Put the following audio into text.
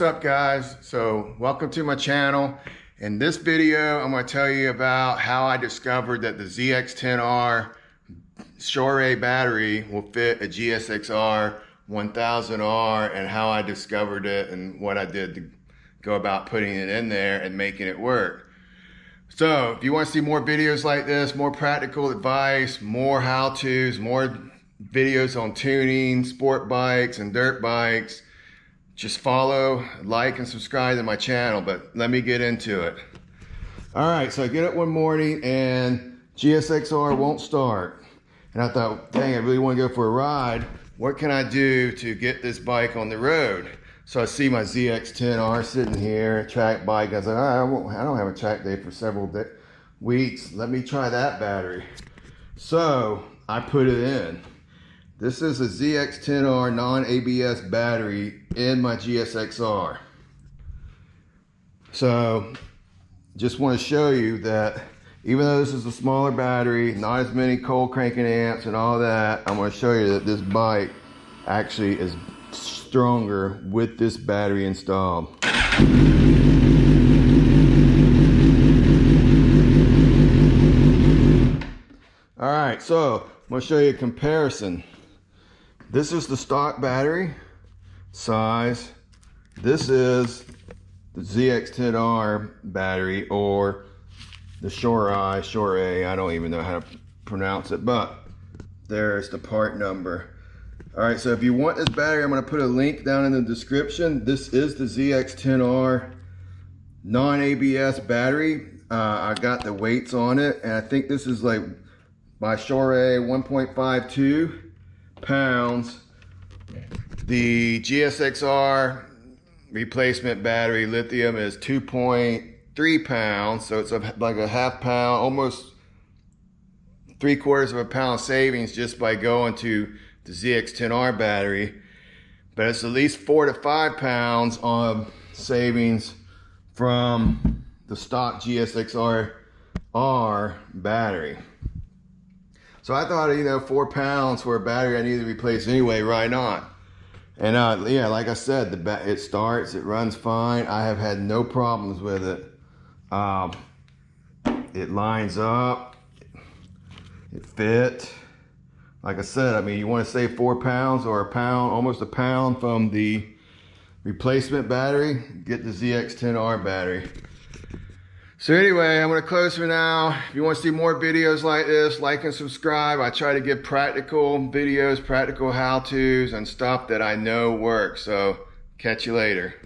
What's up guys? So welcome to my channel. In this video I'm going to tell you about how I discovered that the ZX10R Shorai battery will fit a GSXR1000R and how I discovered it and what I did to go about putting it in there and making it work. So if you want to see more videos like this, more practical advice, more how-tos, more videos on tuning, sport bikes and dirt bikes, just follow, like, and subscribe to my channel. But let me get into it. All right, so I get up one morning and GSXR won't start. And I thought, dang, I really want to go for a ride. What can I do to get this bike on the road? So I see my ZX10R sitting here, track bike. I was like, I don't have a track day for several weeks. Let me try that battery. So I put it in. This is a ZX10R non-ABS battery in my GSXR. So just want to show you that even though this is a smaller battery, not as many cold cranking amps and all that, I'm going to show you that this bike actually is stronger with this battery installed. All right, so I'm going to show you a comparison. This is the stock battery size. This is the ZX10R battery, or the Shorai, I don't even know how to pronounce it, but there's the part number. All right, so if you want this battery, I'm gonna put a link down in the description. This is the ZX10R non-ABS battery. I got the weights on it, and I think this is like by Shorai 1.52 pounds. The GSXR replacement battery lithium is 2.3 pounds, so it's like a half pound, almost 3/4 of a pound savings just by going to the ZX10R battery. But it's at least 4 to 5 pounds of savings from the stock GSXR battery. So I thought, 4 pounds for a battery I need to replace anyway, why not? And yeah, like I said, it starts, it runs fine. I have had no problems with it. It lines up, it fit. Like I said, you want to save 4 pounds or a pound, almost a pound from the replacement battery, get the ZX10R battery. So anyway, I'm going to close for now. If you want to see more videos like this, like and subscribe. I try to give practical videos, practical how-tos, and stuff that I know works. So catch you later.